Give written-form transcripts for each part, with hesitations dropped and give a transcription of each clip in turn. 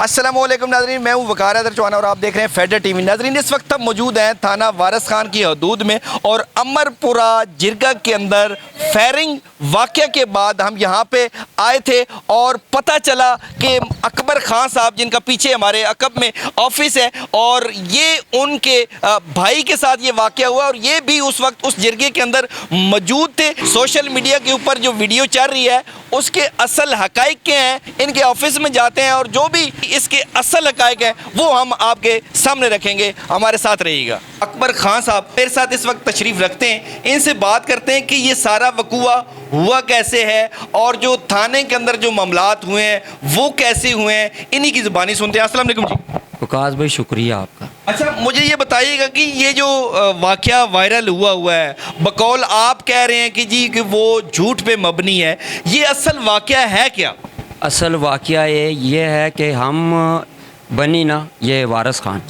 अस्सलामुअलैकुम नाज़रीन, मैं हूँ वकार हैदर चौहान और आप देख रहे हैं फेडर टीवी। नाज़रीन, इस वक्त हम मौजूद हैं थाना वारिस खान की हदूद में और अमरपुरा जिरगा के अंदर फायरिंग वाक़या के बाद हम यहाँ पे आए थे और पता चला कि अकबर खान साहब, जिनका पीछे हमारे अकब में ऑफिस है, और ये उनके भाई के साथ ये वाक़या हुआ और ये भी उस वक्त उस जिरगे के अंदर मौजूद थे। सोशल मीडिया के ऊपर जो वीडियो चल रही है उसके असल हकाइक क्या हैं, इनके ऑफिस में जाते हैं और जो भी इसके असल हकाइक हैं वो हम आपके सामने रखेंगे। हमारे साथ रहिएगा। अकबर खान साहब मेरे साथ इस वक्त तशरीफ़ रखते हैं, इनसे बात करते हैं कि ये सारा वकूआ हुआ कैसे है और जो थाने के अंदर जो मामलात हुए हैं वो कैसे हुए हैं, इन्हीं की ज़ुबानी सुनते हैं। अस्सलाम वालेकुम जी। वकास भाई शुक्रिया आपका। अच्छा, मुझे ये बताइएगा कि ये जो वाक़या वायरल हुआ है, बकौल आप कह रहे हैं कि जी कि वो झूठ पे मबनी है, ये असल वाक़या है क्या? असल वाक़या ये है कि हम बनी ना ये वारिस खान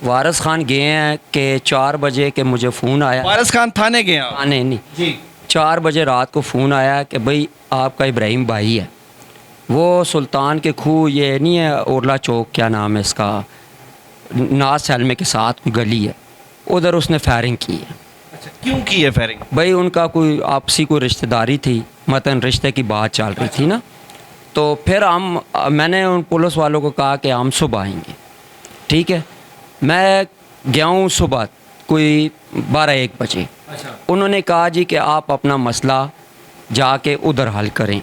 वारिस खान गए हैं कि 4 बजे के मुझे फ़ोन आया। वारिस खान थाने गए हैं? थाने नहीं जी। 4 बजे रात को फ़ोन आया कि भाई आपका इब्राहिम भाई है, वो सुल्तान के खूह, ये नहीं है ओरला चौक, क्या नाम है इसका, नाज सैलमे के साथ कोई गली है, उधर उसने फायरिंग की है। अच्छा, क्यों की है फायरिंग? भाई उनका कोई आपसी कोई रिश्तेदारी थी, मतन रिश्ते की बात चल रही थी ना। तो फिर मैंने उन पुलिस वालों को कहा कि हम सुबह आएंगे। ठीक है, मैं गया हूँ सुबह कोई 12-1 बजे। अच्छा। उन्होंने कहा जी कि आप अपना मसला जाके उधर हल करें।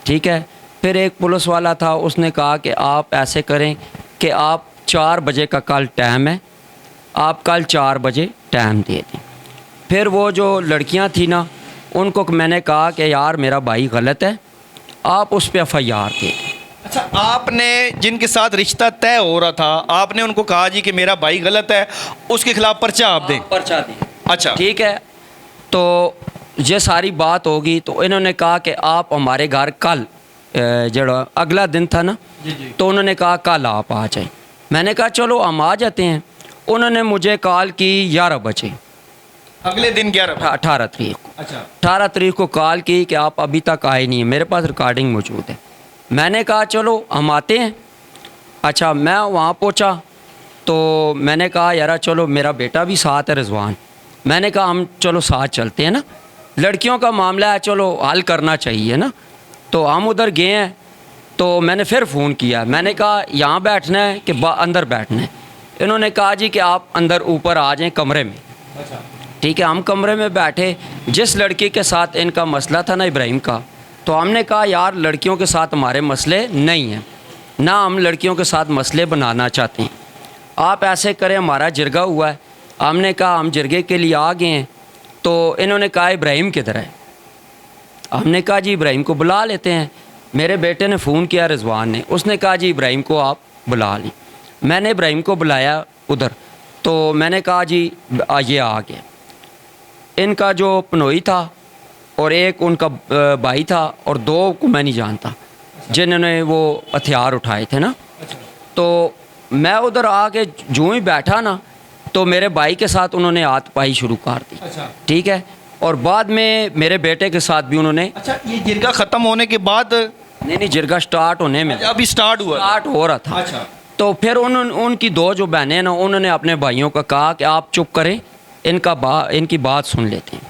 ठीक है, फिर एक पुलिस वाला था, उसने कहा कि आप ऐसे करें कि आप 4 बजे का कल टाइम है, आप कल 4 बजे टाइम दे दें। फिर वो जो लड़कियां थी ना, उनको मैंने कहा कि यार मेरा भाई गलत है, आप उस पर FIR दे दें। अच्छा, आपने जिनके साथ रिश्ता तय हो रहा था, आपने उनको कहा जी कि मेरा भाई गलत है, उसके खिलाफ पर्चा आप दें? पर्चा दें। अच्छा, ठीक है, तो ये सारी बात होगी तो इन्होंने कहा कि आप हमारे घर कल, जो अगला दिन था ना, तो उन्होंने कहा कल आप आ जाएं। मैंने कहा चलो हम आ जाते हैं। उन्होंने मुझे कॉल की 11 बजे, अगले दिन 11? 18 तारीख को। अच्छा। 18 तारीख को कॉल की कि आप अभी तक आए नहीं हैं, मेरे पास रिकॉर्डिंग मौजूद है। मैंने कहा चलो हम आते हैं। अच्छा, मैं वहाँ पहुँचा तो मैंने कहा यार चलो, मेरा बेटा भी साथ है रिजवान, मैंने कहा हम चलो साथ चलते हैं ना, लड़कियों का मामला है, चलो हल करना चाहिए ना। तो हम उधर गए हैं, तो मैंने फिर फ़ोन किया, मैंने कहा यहाँ बैठना है कि अंदर बैठना है। इन्होंने कहा जी कि आप अंदर ऊपर आ जाएं कमरे में। अच्छा। ठीक है, हम कमरे में बैठे। जिस लड़की के साथ इनका मसला था ना इब्राहिम का, तो हमने कहा यार लड़कियों के साथ हमारे मसले नहीं हैं, ना हम लड़कियों के साथ मसले बनाना चाहते हैं, आप ऐसे करें, हमारा जिरगा हुआ है। हमने कहा हम जिरगे के लिए आ गए हैं। तो इन्होंने कहा इब्राहिम किधर है? हमने कहा जी इब्राहिम को बुला लेते हैं। मेरे बेटे ने फ़ोन किया रिजवान ने, उसने कहा जी इब्राहिम को आप बुला लें। मैंने इब्राहिम को बुलाया उधर, तो मैंने कहा जी ये आ गया। इनका जो पनोई था और एक उनका भाई था और 2 को मैं नहीं जानता जिन्होंने वो हथियार उठाए थे ना। तो मैं उधर आके जो ही बैठा ना, तो मेरे भाई के साथ उन्होंने हाथ-पाई शुरू कर दी। ठीक है, और बाद में मेरे बेटे के साथ भी उन्होंने। अच्छा, ये जिरगा ख़त्म होने के बाद? नहीं, जिरगा स्टार्ट होने में, अभी स्टार्ट हो रहा था। अच्छा। तो फिर उनकी 2 जो बहनें हैं ना, उन्होंने अपने भाइयों का कहा कि आप चुप करें, इनकी बात सुन लेते हैं।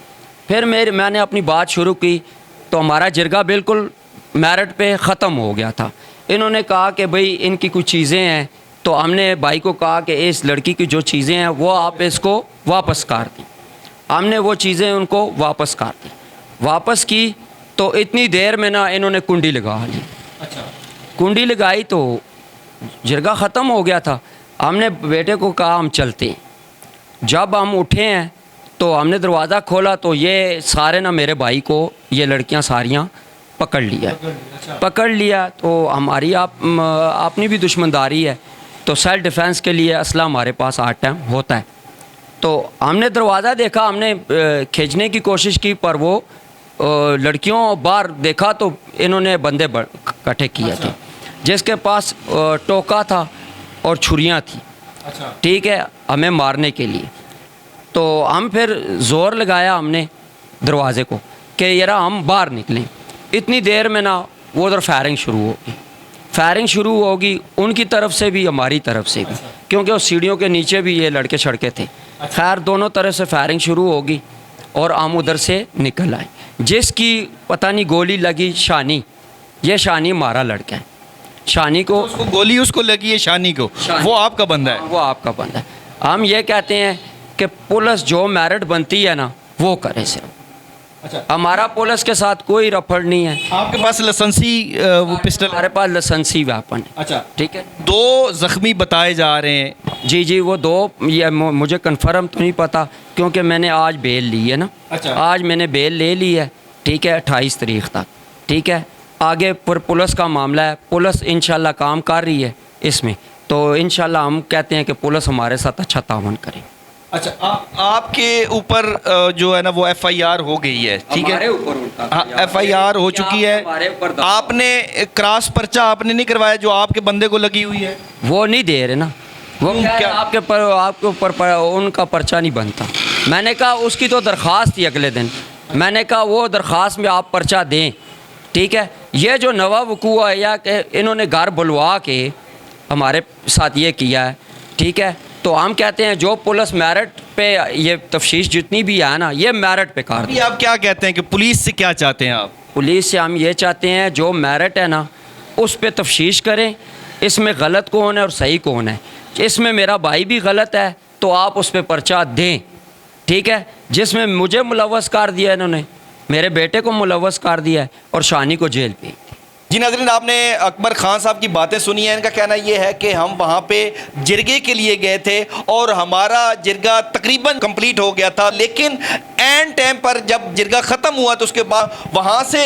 फिर मैंने अपनी बात शुरू की, तो हमारा जिरगा बिल्कुल मेरिट पे ख़त्म हो गया था। इन्होंने कहा कि भाई इनकी कुछ चीज़ें हैं, तो हमने भाई को कहा कि इस लड़की की जो चीज़ें हैं वो आप इसको वापस कर दें। हमने वो चीज़ें उनको वापस कर दी। वापस की तो इतनी देर में ना इन्होंने कुंडी लगा ली। अच्छा। कुंडी लगाई तो जिरगा ख़त्म हो गया था। हमने बेटे को कहा हम चलते हैं। जब हम उठे हैं तो हमने दरवाज़ा खोला तो ये सारे ना मेरे भाई को ये लड़कियां सारियां पकड़ लिया। पकड़ लिया तो हमारी अपनी भी दुश्मनदारी है, तो सेल्फ डिफेंस के लिए असला हमारे पास हर टाइम होता है। तो हमने दरवाज़ा देखा, हमने खींचने की कोशिश की, पर वो लड़कियों बाहर देखा तो इन्होंने बंदे इकट्ठे किए थे, जिसके पास टोका था और छुरियाँ थी। अच्छा। ठीक है, हमें मारने के लिए। तो हम फिर ज़ोर लगाया हमने दरवाज़े को कि यार हम बाहर निकलें। इतनी देर में ना वो उधर फायरिंग शुरू हो गई। फायरिंग शुरू होगी उनकी तरफ से भी हमारी तरफ से भी, क्योंकि उस सीढ़ियों के नीचे भी ये लड़के छड़के थे। खैर दोनों तरफ से फायरिंग शुरू होगी और हम उधर से निकल आए। जिसकी पता नहीं गोली लगी शानी, ये शानी हमारा लड़का है। शानी को उसको गोली उसको लगी है, शानी को, शानी। वो आपका बंदा है। वो आपका बंदा है। हम ये कहते हैं कि पुलिस जो मेरिट बनती है ना वो करे सिर्फ। अच्छा, हमारा पुलिस के साथ कोई रफड़ नहीं है। आपके पास लाइसेंसी वो पिस्टल? हमारे पास लाइसेंसी वेपन है। अच्छा, ठीक है। 2 जख्मी बताए जा रहे हैं। जी जी, वो 2, ये मुझे कंफर्म तो नहीं पता क्योंकि मैंने आज बेल ली है ना। अच्छा। आज मैंने बेल ले ली है, ठीक है, 28 तारीख तक। ठीक है, आगे पर पुलिस का मामला है, पुलिस इंशाल्लाह काम कर रही है इसमें, तो इंशाल्लाह हम कहते हैं कि पुलिस हमारे साथ अच्छा तावन करे। अच्छा, आपके ऊपर जो है ना वो FIR हो गई है, ठीक है? हमारे ऊपर उल्टा हाँ, FIR हो चुकी है। हमारे ऊपर दबाव। आपने क्रॉस पर्चा आपने नहीं करवाया जो आपके बंदे को लगी हुई है? वो नहीं दे रहे ना, वो क्यों, कह रहे क्या? आपके ऊपर उनका पर्चा नहीं बनता। मैंने कहा उसकी तो दरख्वास्त थी अगले दिन, मैंने कहा वो दरख्वास्त में आप पर्चा दें। ठीक है, ये जो नवा वकूआ है या कि इन्होंने घर बुलवा के हमारे साथ ये किया है, ठीक है, तो हम कहते हैं जो पुलिस मेरिट पे ये तफ्तीश जितनी भी है ना ये मेरिट पे कर। अभी आप क्या कहते हैं कि पुलिस से क्या चाहते हैं आप? पुलिस से हम ये चाहते हैं जो मेरिट है ना उस पे तफ्तीश करें, इसमें गलत कौन है और सही कौन है। इसमें मेरा भाई भी गलत है तो आप उस पर पर्चा दें। ठीक है, जिसमें मुझे मुलव्वस कर दिया इन्होंने, मेरे बेटे को मुलव्वस कर दिया है और शानी को जेल पे। जी नाज़रीन, आपने अकबर खान साहब की बातें सुनी हैं। इनका कहना यह है कि हम वहाँ पे जिरगे के लिए गए थे और हमारा जिरगा तकरीबन कंप्लीट हो गया था, लेकिन एंड टाइम पर जब जिरगा ख़त्म हुआ तो उसके बाद वहाँ से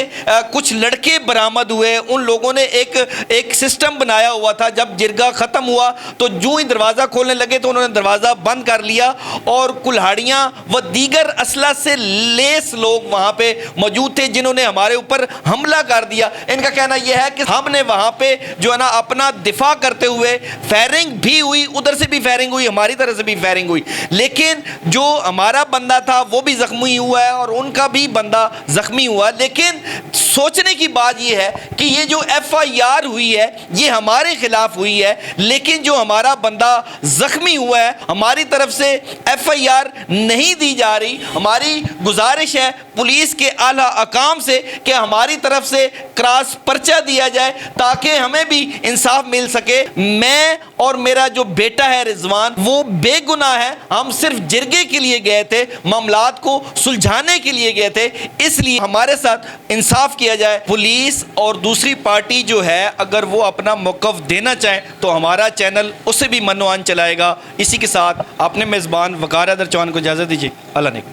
कुछ लड़के बरामद हुए। उन लोगों ने एक सिस्टम बनाया हुआ था। जब जिरगा ख़त्म हुआ तो जो ही दरवाज़ा खोलने लगे तो उन्होंने दरवाज़ा बंद कर लिया और कुल्हाड़ियाँ व दीगर असला से लेस लोग वहाँ पे मौजूद थे जिन्होंने हमारे ऊपर हमला कर दिया। इनका कहना यह है कि हमने वहां पे जो है ना अपना दिफा करते हुए, फायरिंग भी हुई, उधर से भी फायरिंग हुई, हमारी तरफ से भी फायरिंग हुई, लेकिन जो हमारा बंदा था वो भी जख्मी हुआ है और उनका भी बंदा जख्मी हुआ। लेकिन सोचने की बात यह है कि ये जो FIR हुई है ये हमारे खिलाफ हुई है, लेकिन जो हमारा बंदा जख्मी हुआ है हमारी तरफ से FIR नहीं दी जा रही। हमारी गुजारिश है पुलिस के आला अकाम से कि हमारी तरफ से क्रॉस पर्चा दिया जाए ताकि हमें भी इंसाफ मिल सके। मैं और मेरा जो बेटा है रिजवान वो बेगुनाह है। हम सिर्फ जिरगे के लिए गए थे, मामलात को सुलझाने के लिए गए थे, इसलिए हमारे साथ इंसाफ किया जाए। पुलिस और दूसरी पार्टी जो है अगर वो अपना मौक़िफ़ देना चाहे तो हमारा चैनल उससे भी मनोआन चलाएगा। इसी के साथ अपने मेज़बान वक़ार हैदर चौहान को इजाज़त दीजिए। अल्लाह ने